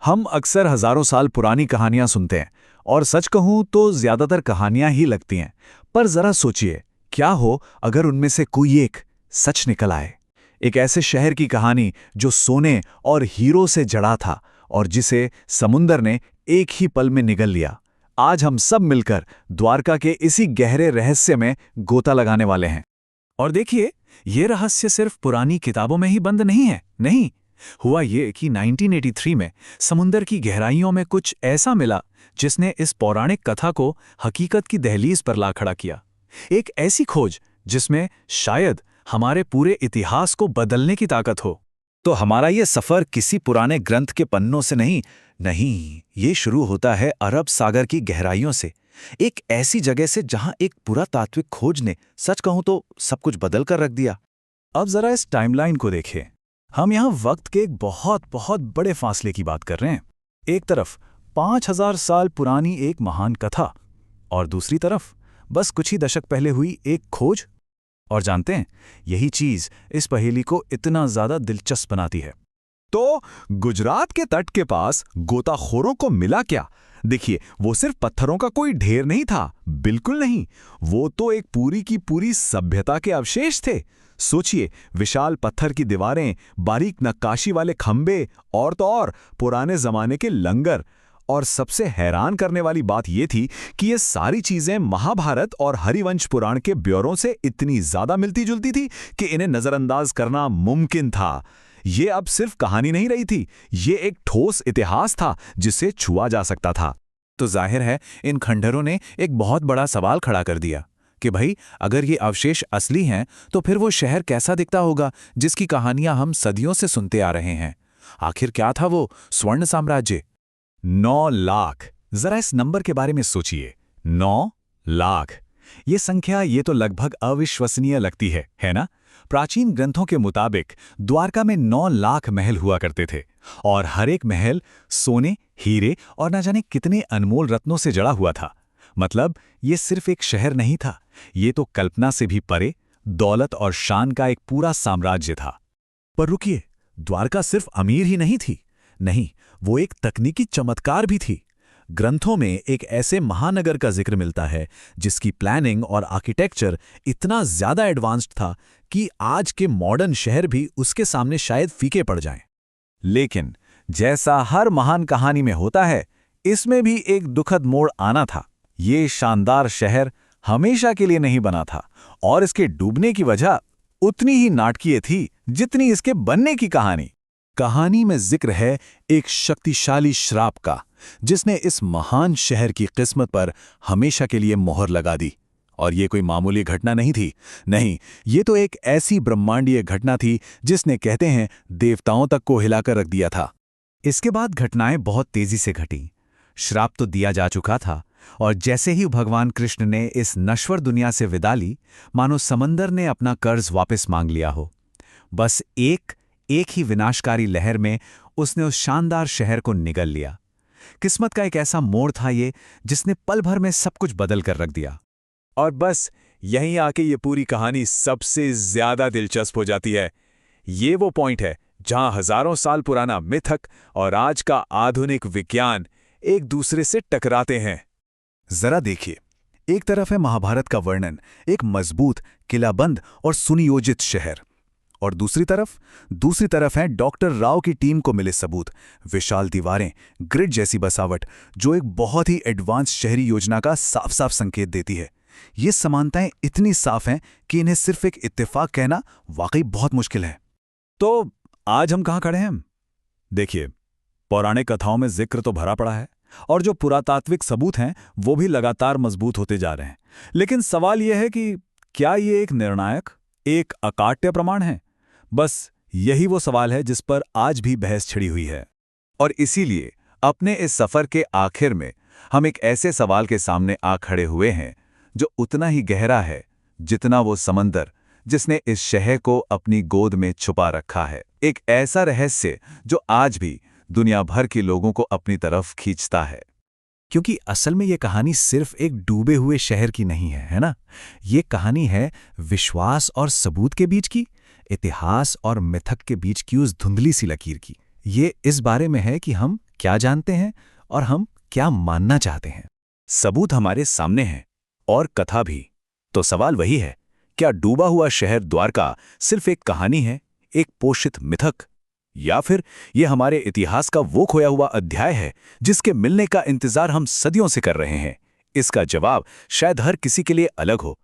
हम अक्सर हजारों साल पुरानी कहानियां सुनते हैं और सच कहूं तो ज्यादातर कहानियां ही लगती हैं। पर जरा सोचिए, क्या हो अगर उनमें से कोई एक सच निकल आए। एक ऐसे शहर की कहानी जो सोने और हीरो से जड़ा था और जिसे समुंदर ने एक ही पल में निगल लिया। आज हम सब मिलकर द्वारका के इसी गहरे रहस्य में गोता लगाने वाले हैं। और देखिए, ये रहस्य सिर्फ पुरानी किताबों में ही बंद नहीं है। नहीं, हुआ ये कि 1983 में समुंदर की गहराइयों में कुछ ऐसा मिला जिसने इस पौराणिक कथा को हकीकत की दहलीज पर ला खड़ा किया। एक ऐसी खोज जिसमें शायद हमारे पूरे इतिहास को बदलने की ताकत हो। तो हमारा ये सफर किसी पुराने ग्रंथ के पन्नों से नहीं, ये शुरू होता है अरब सागर की गहराइयों से। एक ऐसी जगह से जहां एक पुरातात्विक खोज ने सच कहूं तो सब कुछ बदल कर रख दिया। अब जरा इस टाइमलाइन को देखें। हम यहाँ वक्त के एक बहुत बहुत बड़े फासले की बात कर रहे हैं। एक तरफ 5000 साल पुरानी एक महान कथा और दूसरी तरफ बस कुछ ही दशक पहले हुई एक खोज। और जानते हैं, यही चीज इस पहेली को इतना ज्यादा दिलचस्प बनाती है। तो गुजरात के तट के पास गोताखोरों को मिला क्या? देखिए, वो सिर्फ पत्थरों का कोई ढेर नहीं था, बिल्कुल नहीं। वो तो एक पूरी की पूरी सभ्यता के अवशेष थे। सोचिए, विशाल पत्थर की दीवारें, बारीक नक्काशी वाले खंबे और तो और पुराने जमाने के लंगर। और सबसे हैरान करने वाली बात यह थी कि ये सारी चीजें महाभारत और हरिवंश पुराण के ब्यौरों से इतनी ज्यादा मिलती जुलती थी कि इन्हें नजरअंदाज करना मुमकिन था। ये अब सिर्फ कहानी नहीं रही थी, ये एक ठोस इतिहास था जिसे छुआ जा सकता था। तो जाहिर है, इन खंडहरों ने एक बहुत बड़ा सवाल खड़ा कर दिया कि भाई, अगर ये अवशेष असली हैं तो फिर वो शहर कैसा दिखता होगा जिसकी कहानियां हम सदियों से सुनते आ रहे हैं। आखिर क्या था वो स्वर्ण साम्राज्य? 9 लाख। जरा इस नंबर के बारे में सोचिए, 9 लाख। ये संख्या ये तो लगभग अविश्वसनीय लगती है ना? प्राचीन ग्रंथों के मुताबिक द्वारका में 9 लाख महल हुआ करते थे और हर एक महल सोने, हीरे और न जाने कितने अनमोल रत्नों से जड़ा हुआ था। मतलब ये सिर्फ एक शहर नहीं था, ये तो कल्पना से भी परे दौलत और शान का एक पूरा साम्राज्य था। पर रुकिए, द्वारका सिर्फ अमीर ही नहीं थी। नहीं, वो एक तकनीकी चमत्कार भी थी। ग्रंथों में एक ऐसे महानगर का जिक्र मिलता है जिसकी प्लानिंग और आर्किटेक्चर इतना ज्यादा एडवांस्ड था कि आज के मॉडर्न शहर भी उसके सामने शायद फीके पड़ जाएं। लेकिन जैसा हर महान कहानी में होता है, इसमें भी एक दुखद मोड़ आना था। ये शानदार शहर हमेशा के लिए नहीं बना था और इसके डूबने की वजह उतनी ही नाटकीय थी जितनी इसके बनने की कहानी। कहानी में जिक्र है एक शक्तिशाली श्राप का, जिसने इस महान शहर की किस्मत पर हमेशा के लिए मोहर लगा दी। और ये कोई मामूली घटना नहीं थी। नहीं, ये तो एक ऐसी ब्रह्मांडीय घटना थी जिसने कहते हैं देवताओं तक को हिलाकर रख दिया था। इसके बाद घटनाएं बहुत तेजी से घटीं। श्राप तो दिया जा चुका था और जैसे ही भगवान कृष्ण ने इस नश्वर दुनिया से विदा ली, मानो समंदर ने अपना कर्ज वापस मांग लिया हो। बस एक ही विनाशकारी लहर में उसने उस शानदार शहर को निगल लिया। किस्मत का एक ऐसा मोड़ था ये, जिसने पल भर में सब कुछ बदल कर रख दिया। और बस यहीं आके ये पूरी कहानी सबसे ज्यादा दिलचस्प हो जाती है। ये वो पॉइंट है जहां हजारों साल पुराना मिथक और आज का आधुनिक विज्ञान एक दूसरे से टकराते हैं। जरा देखिए, एक तरफ है महाभारत का वर्णन, एक मजबूत, किलाबंद और सुनियोजित शहर, और दूसरी तरफ है डॉक्टर राव की टीम को मिले सबूत, विशाल दीवारें, ग्रिड जैसी बसावट, जो एक बहुत ही एडवांस शहरी योजना का साफ साफ संकेत देती है। ये समानताएं इतनी साफ हैं कि इन्हें सिर्फ एक इत्तेफाक कहना वाकई बहुत मुश्किल है। तो आज हम कहाँ खड़े हैं? देखिए, पौराणिक कथाओं में जिक्र तो भरा पड़ा है और जो पुरातात्विक सबूत हैं वो भी लगातार मजबूत होते जा रहे हैं। लेकिन सवाल यह है कि क्या ये एक निर्णायक, एक अकाट्य प्रमाण है? बस यही वो सवाल है जिस पर आज भी बहस छिड़ी हुई है। और इसीलिए अपने इस सफर के आखिर में हम एक ऐसे सवाल के सामने आ खड़े हुए हैं जो उतना ही गहरा है जितना वो समंदर जिसने इस शहर को अपनी गोद में छुपा रखा है। एक ऐसा रहस्य जो आज भी दुनिया भर के लोगों को अपनी तरफ खींचता है। क्योंकि असल में ये कहानी सिर्फ एक डूबे हुए शहर की नहीं है ना? ये कहानी है विश्वास और सबूत के बीच की, इतिहास और मिथक के बीच की उस धुंधली सी लकीर की। ये इस बारे में है कि हम क्या जानते हैं और हम क्या मानना चाहते हैं। सबूत हमारे सामने हैं और कथा भी। तो सवाल वही है, क्या डूबा हुआ शहर द्वारका सिर्फ एक कहानी है, एक पोषित मिथक, या फिर ये हमारे इतिहास का वो खोया हुआ अध्याय है जिसके मिलने का इंतजार हम सदियों से कर रहे हैं? इसका जवाब शायद हर किसी के लिए अलग हो,